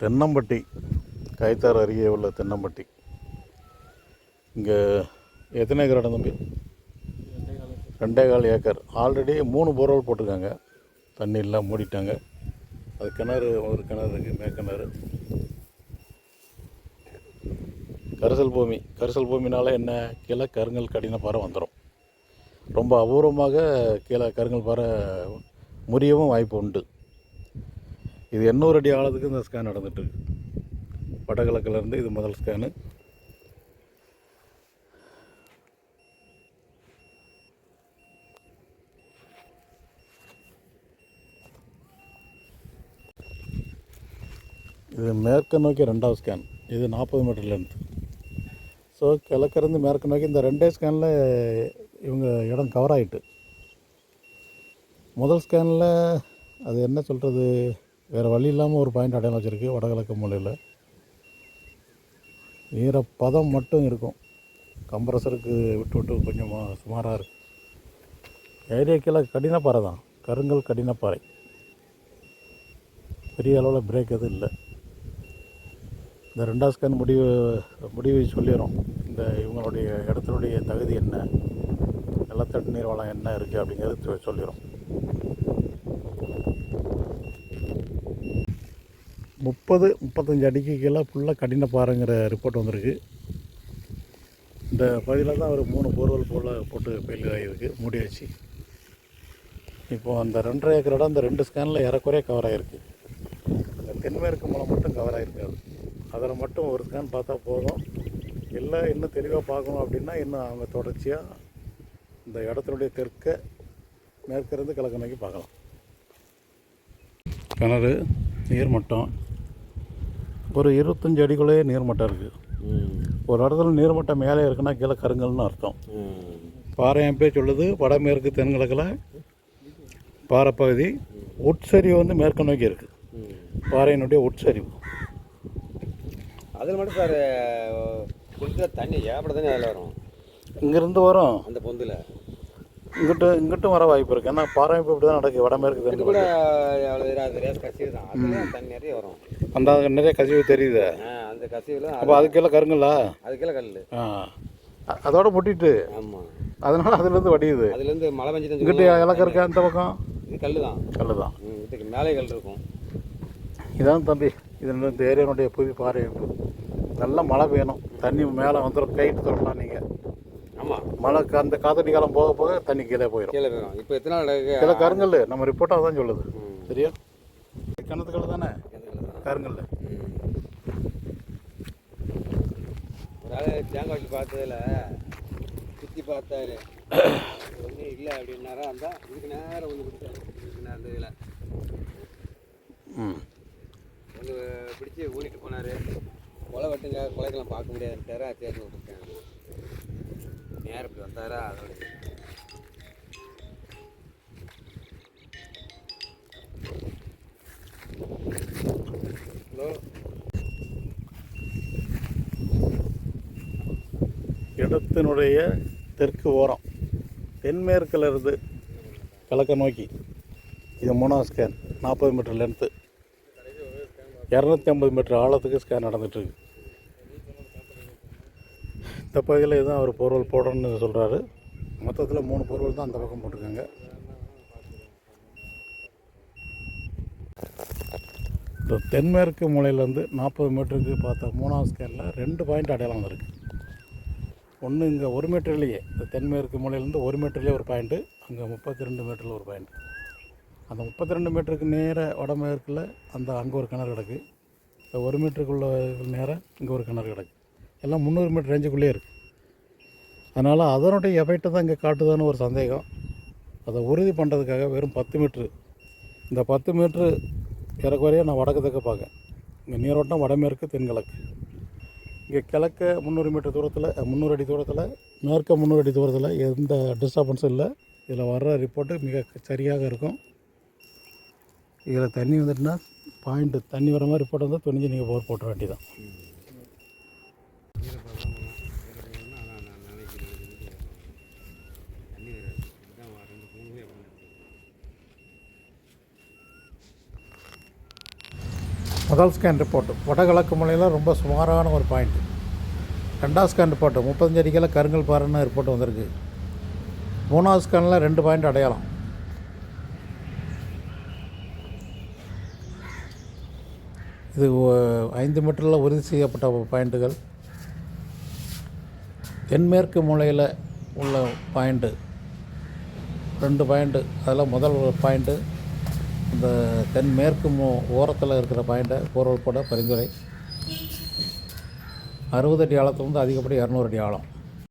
தென்னம்பட்டி கைத்தார் அருகே உள்ள தென்னம்பட்டி. இங்கே எத்தனை ஏக்கர் இடம் தம்பி? 2.25 ஏக்கர். ஆல்ரெடி 3 போர்வெல் போட்டிருக்காங்க. தண்ணி எல்லாம் மூடிட்டாங்க. அது கிணறு, ஒரு கிணறு இருக்குது, மேற்கிணறு. கரிசல் பூமினால் என்ன, கீழே கருங்கல் கடின பாறை வந்துடும். ரொம்ப அபூர்வமாக கீழே கருங்கல் பாறை முறியவும் வாய்ப்பு உண்டு. இது 800 அடி ஆழத்துக்கு இந்த ஸ்கேன் நடந்துகிட்ருக்கு. வடகிழக்கிலேருந்து இது முதல் ஸ்கேனு. இது மேற்கு நோக்கி 2வது ஸ்கேன். இது 40 மீட்டர் லென்த். ஸோ கிழக்கிருந்து மேற்கு நோக்கி இந்த 2 ஸ்கேனில் இவங்க இடம் கவர் ஆகிட்டு. முதல் ஸ்கேனில் அது என்ன சொல்கிறது, வேறு வழி இல்லாமல் ஒரு பாயிண்ட் அடையாளம் வச்சுருக்கு. வடகிழக்கு மூலையில் ஈரப்பதம் மட்டும் இருக்கும். கம்ப்ரஸருக்கு விட்டு விட்டு கொஞ்சம் சுமாராக இருக்குது. ஏரியா கீழே கடினப்பாறை தான், கருங்கல் கடினப்பாறை. பெரிய அளவில் பிரேக் எதுவும் இல்லை. இந்த 2வது ஸ்கேன் முடிவு சொல்லிடும். இந்த இவங்களுடைய இடத்தினுடைய தகுதி என்ன, நிலத்தடி நீர் வளம் என்ன இருக்குது அப்படிங்கிறது சொல்லிடும். 30-35 அடிக்கு கீழே ஃபுல்லாக கடினப்பாறைங்கிற ரிப்போர்ட் வந்திருக்கு. இந்த பகுதியில் தான் ஒரு 3 போர்வெல் போட்டு ஃபெயிலியர் ஆகிருக்கு, மூடி வச்சு. இப்போது அந்த 2.5 ஏக்கர் இடம் இந்த 2 ஸ்கேனில் ஏறக்குறைய கவர் ஆகிருக்கு. இந்த தென்மேற்கு மூலம் மட்டும் கவர் ஆகிருக்காது. அதில் மட்டும் ஒரு ஸ்கேன் பார்த்தா போதும். இல்லை இன்னும் தெளிவாக பார்க்கணும் அப்படின்னா இன்னும் அவங்க தொடர்ச்சியாக இந்த இடத்தினுடைய மேற்கிருந்து கிழக்கு நோக்கி பார்க்கலாம். கிணறு நீர்மட்டம் ஒரு 25 அடிக்குள்ளேயே நீர்மட்டம் இருக்குது. ஒரு இடத்துல நீர்மட்டம் மேலே இருக்குன்னா கீழே கருங்கல்னு அர்த்தம். பாறை அமைப்பே சொல்லுது, வடமேற்கு தென்கிழக்கில் பாறை பகுதி. உட்சரிவு வந்து மேற்கு நோக்கி இருக்குது. பாறையினுடைய உட்சரிவு. அதில் மட்டும் சார் கொஞ்சம் தண்ணி ஏப்பட தண்ணி அதில் வரும். இங்கேருந்து வரும் அந்த பொந்தில் இங்கிட்டும் வர வாய்ப்பு இருக்குது. ஏன்னா பாறை அமைப்பு இப்படி தான் நடக்குது. வடமேற்கு தென் கூட கசிவு தான், அதில் தண்ணி நிறைய வரும். அந்த நிறைய கசிவு தெரியுது. அந்த கசிவில் அப்போ அதுக்கெல்லாம் கருங்கல்லா, அதுக்கெல்லாம் கல். அதோட முட்டிட்டு. ஆமாம், அதனால அதுலேருந்து வடியுது. அதுலேருந்து மழை பெஞ்சிட்டு இங்கிட்ட இலக்கம் இருக்கா? அந்த பக்கம் இது கல் தான். இதுக்கு மேலே கல் இருக்கும். இதான் தம்பி, இது இந்த ஏரியானுடைய புவி பாறை அமைப்பு. நல்லா மழை பெய்யணும், தண்ணி மேலே வந்துடும். கைட்டு தொடலாம் நீங்கள். ஆமாம், மழை அந்த காத்தடி காலம் போக போக தண்ணி கீழே போயிடும். இப்போ எத்தனை நாள் கீழே கருங்கல் நம்ம ரிப்போர்ட்டாக தான் சொல்லுது. சரியா? கிணத்துக்கள் தானே கருங்கல். ஒரு ஆள் தேங்காய் வச்சு பார்த்ததில் சுற்றி பார்த்தாரு, ஒன்றும் இல்லை அப்படின்னாரா. அந்த இதுக்கு நேரம் வந்து பிடிச்சாரு. அந்த இதில் வந்து பிடிச்சி ஊனிட்டு போனார். கொலை வெட்டுங்க, கொலைக்கெல்லாம் பார்க்க முடியாதுன்ட்டாரா. தேர்ந்து விட்டுருக்கேன். நேரம் இப்படி வந்தாரா. அதோட இடத்தினுடைய தெற்கு ஓரம் தென்மேற்கில் இருந்து கிழக்க நோக்கி இது 3வது ஸ்கேன். 40 மீட்டர் லென்த்து, 250 மீட்டர் ஆழத்துக்கு ஸ்கேன் நடந்துகிட்ருக்கு. இந்த பகுதியில் இதுதான் அவர் போர்வெல் போடணும்னு சொல்கிறாரு. மொத்தத்தில் 3 போர்வெல் தான் அந்த பக்கம் போட்டிருக்காங்க. இந்த தென்மேற்கு மூலையிலேருந்து 40 மீட்டருக்கு பார்த்த 3வது ஸ்கேனில் 2 பாயிண்ட் அடையாளம் இருக்குது. ஒன்று இங்கே 1 மீட்டர்லேயே, இந்த தென்மேற்கு மூலையிலேருந்து 1 மீட்டர்லேயே ஒரு பாயிண்ட்டு, அங்கே 32 மீட்டரில் ஒரு பாயிண்ட். அந்த 32 மீட்டருக்கு நேர வடமேற்கில் அங்கே ஒரு கிணறு கிடக்கு. இந்த 1 மீட்டருக்குள்ள நேராக இங்கே ஒரு கிணறு கிடக்கு. எல்லாம் 300 மீட்டர் ரேஞ்சுக்குள்ளேயே இருக்குது. அதனால் அதனுடைய எஃபெக்ட்டு தான் இங்கே காட்டுதான்னு ஒரு சந்தேகம். அதை உறுதி பண்ணுறதுக்காக வெறும் 10 மீட்ரு, இந்த 10 மீட்ரு ஏறக்குறைய நான் வடக்கு தெற்க பார்க்கேன். இங்கே நீரோட்டம் வடமேற்கு தென்கிழக்கு. இங்கே கிழக்க 300 மீட்டர் தூரத்தில், 300 அடி தூரத்தில், மேற்க 300 அடி தூரத்தில் எந்த டிஸ்டர்பன்ஸும் இல்லை. இதில் வர்ற ரிப்போர்ட்டு மிக சரியாக இருக்கும். இதில் தண்ணி வந்துட்டுனா பாயிண்ட்டு தண்ணி வர மாதிரி ரிப்போர்ட் வந்து துணிஞ்சு நீங்கள் போர் போட்ட வேண்டியதான். முதல் ஸ்கேன் ரிப்போர்ட்டு வடகிழக்கு மூலையில் ரொம்ப சுமாரான ஒரு பாயிண்ட்டு. ரெண்டாவது ஸ்கேன் ரிப்போர்ட்டு 35 அடிக்கில் கருங்கல் பாறைன்னு ரிப்போர்ட் வந்திருக்கு. மூணாவது ஸ்கேனில் 2 பாயிண்ட் அடையாளம். இது 5 மீட்டரில் உறுதி செய்யப்பட்ட பாயிண்ட்டுகள். தென்மேற்கு மூலையில் உள்ள பாயிண்ட்டு 2 பாயிண்ட்டு. அதில் முதல் பாயிண்ட்டு இந்த தென்மேற்கு ஓரத்தில் இருக்கிற பாயிண்ட்டை போர்வல் போட பரிந்துரை. 60 அடி ஆழத்துலேருந்து அதிகப்படி 200 அடி ஆழம்.